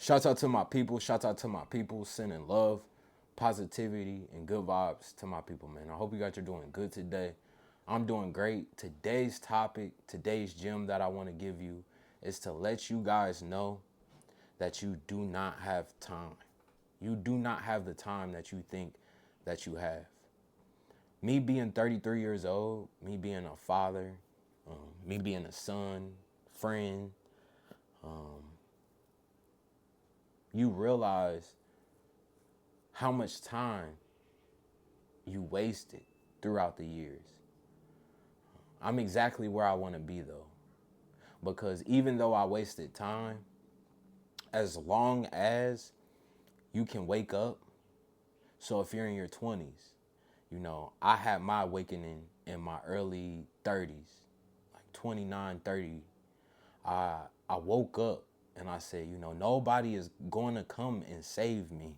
Shouts out to my people. Shouts out to my people. Sending love, positivity, and good vibes to my people, man. I hope you guys are doing good today. I'm doing great. Today's topic, today's gem that I want to give you is to let you guys know that you do not have time. You do not have the time that you think that you have. Me being 33 years old, me being a father, me being a son, friend, you realize how much time you wasted throughout the years. I'm exactly where I want to be though, because even though I wasted time, as long as you can wake up, so if you're in your 20s, I had my awakening in my early 30s, like 29, 30. I woke up and I said, nobody is going to come and save me.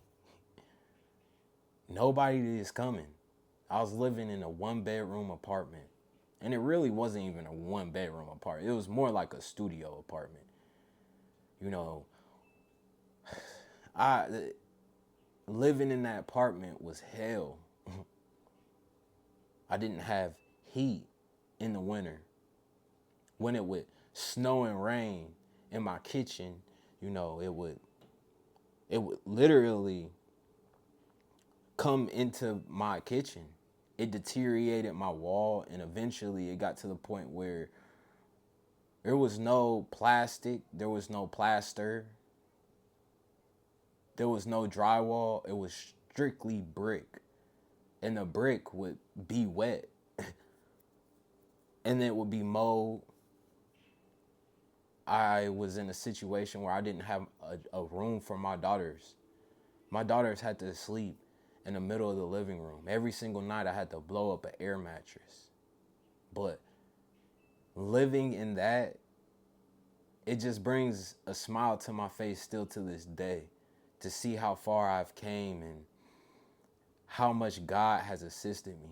Nobody is coming. I was living in a 1-bedroom apartment. And it really wasn't even a 1-bedroom apartment. It was more like a studio apartment. I living in that apartment was hell. I didn't have heat in the winter. When it would snow and rain in my kitchen, it would literally come into my kitchen. It deteriorated my wall, and eventually it got to the point where there was no plastic, there was no plaster, there was no drywall. It was strictly brick, and the brick would be wet and it would be mold. I was in a situation where I didn't have a room for my daughters. My daughters had to sleep in the middle of the living room. Every single night I had to blow up an air mattress. But living in that, it just brings a smile to my face still to this day, to see how far I've came and how much God has assisted me.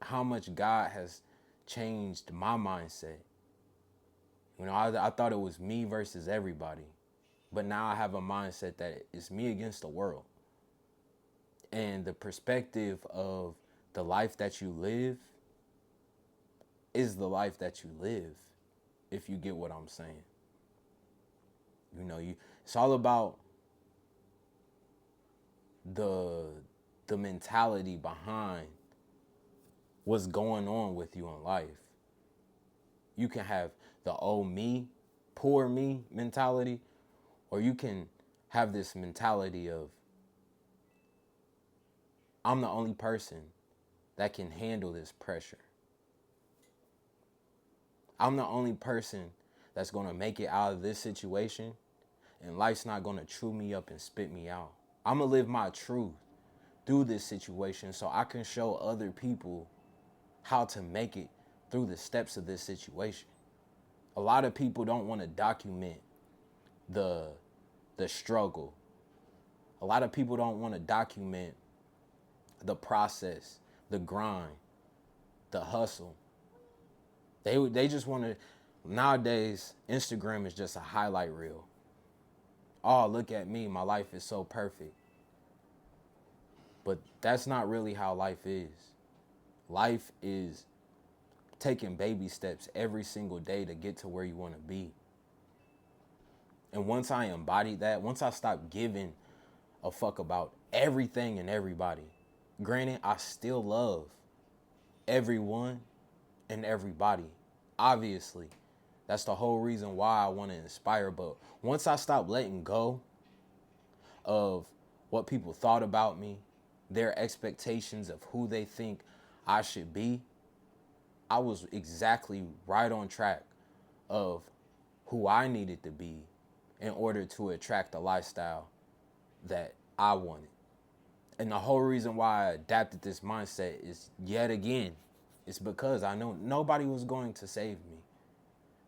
How much God has changed my mindset. I thought it was me versus everybody. But now I have a mindset that it's me against the world. And the perspective of the life that you live is the life that you live, if you get what I'm saying. It's all about the mentality behind what's going on with you in life. You can have the oh me, poor me mentality, or you can have this mentality of I'm the only person that can handle this pressure. I'm the only person that's going to make it out of this situation, and life's not going to chew me up and spit me out. I'm going to live my truth through this situation so I can show other people how to make it through the steps of this situation. A lot of people don't want to document the struggle. A lot of people don't want to document the process, the grind, the hustle. They just want to. Nowadays, Instagram is just a highlight reel. Oh, look at me, my life is so perfect. But that's not really how life is. Life is taking baby steps every single day to get to where you want to be. And once I embodied that, once I stopped giving a fuck about everything and everybody, granted, I still love everyone and everybody. Obviously, that's the whole reason why I want to inspire. But once I stopped letting go of what people thought about me, their expectations of who they think I should be, I was exactly right on track of who I needed to be in order to attract the lifestyle that I wanted. And the whole reason why I adapted this mindset is, yet again, it's because I know nobody was going to save me.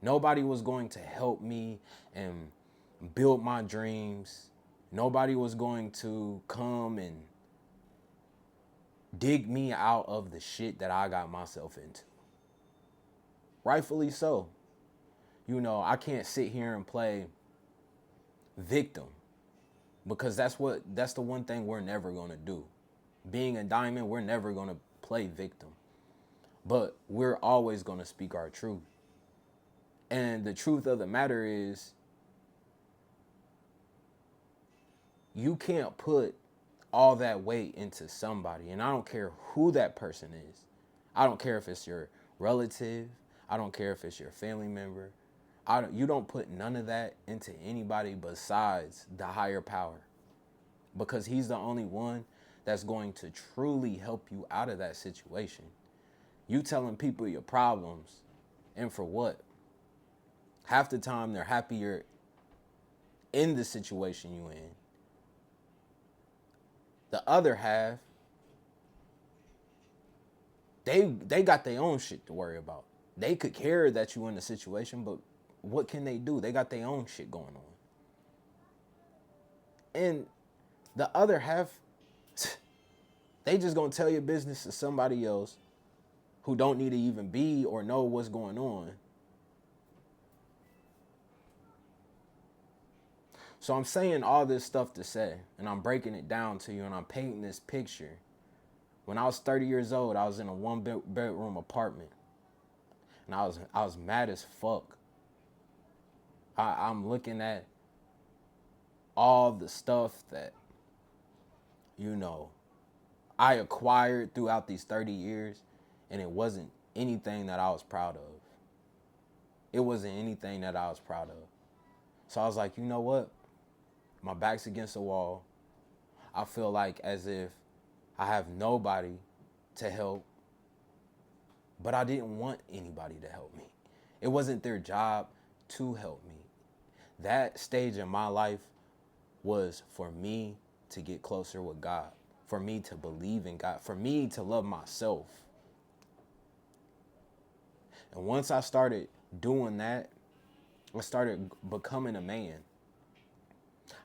Nobody was going to help me and build my dreams. Nobody was going to come and dig me out of the shit that I got myself into. Rightfully so. I can't sit here and play victim, because that's the one thing we're never going to do. Being a diamond, we're never going to play victim, but we're always going to speak our truth. And the truth of the matter is, you can't put all that weight into somebody. And I don't care who that person is. I don't care if it's your relative. I don't care if it's your family member. You don't put none of that into anybody besides the higher power, because he's the only one that's going to truly help you out of that situation. You telling people your problems, and for what? Half the time they're happier in the situation you in. The other half, they got their own shit to worry about. They could care that you in the situation, but what can they do? They got their own shit going on. And the other half, they just gonna tell your business to somebody else who don't need to even be or know what's going on. So I'm saying all this stuff to say, and I'm breaking it down to you, and I'm painting this picture. When I was 30 years old, I was in a one-bedroom apartment, and I was mad as fuck. I'm looking at all the stuff that, I acquired throughout these 30 years, and it wasn't anything that I was proud of. It wasn't anything that I was proud of. So I was like, you know what? My back's against the wall. I feel like as if I have nobody to help, but I didn't want anybody to help me. It wasn't their job to help me. That stage in my life was for me to get closer with God, for me to believe in God, for me to love myself. And once I started doing that, I started becoming a man.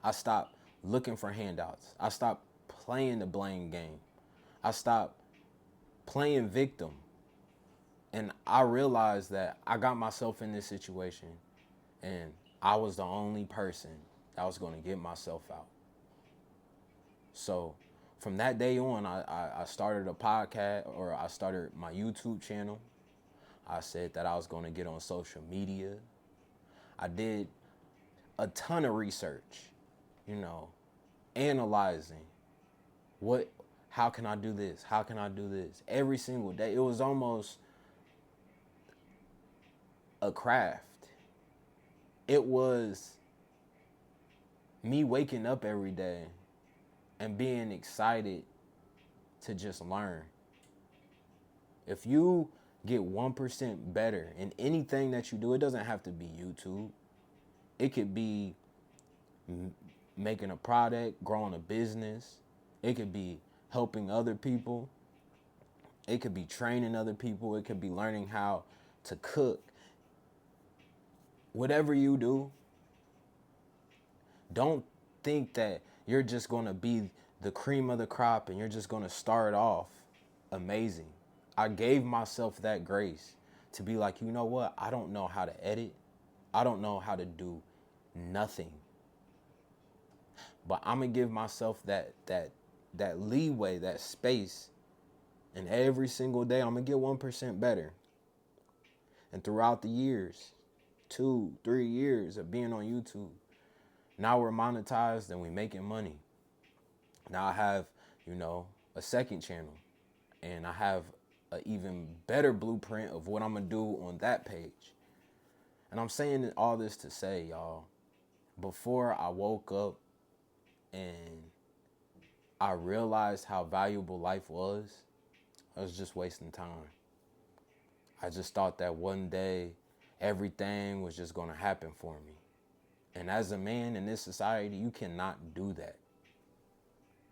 I stopped looking for handouts. I stopped playing the blame game. I stopped playing victim. And I realized that I got myself in this situation, and I was the only person that was going to get myself out. So from that day on, I started a podcast, or I started my YouTube channel. I said that I was going to get on social media. I did a ton of research, analyzing how can I do this? How can I do this? Every single day. It was almost a craft. It was me waking up every day and being excited to just learn. If you get 1% better in anything that you do, it doesn't have to be YouTube. It could be making a product, growing a business. It could be helping other people. It could be training other people. It could be learning how to cook. Whatever you do, don't think that you're just going to be the cream of the crop and you're just going to start off amazing. I gave myself that grace to be like, you know what? I don't know how to edit. I don't know how to do nothing. But I'm going to give myself that leeway, that space. And every single day, I'm going to get 1% better. And throughout the years, 2-3 years of being on YouTube, now we're monetized and we're making money. Now I have, a second channel. And I have an even better blueprint of what I'm going to do on that page. And I'm saying all this to say, y'all, before I woke up and I realized how valuable life was, I was just wasting time. I just thought that one day everything was just going to happen for me. And as a man in this society, you cannot do that.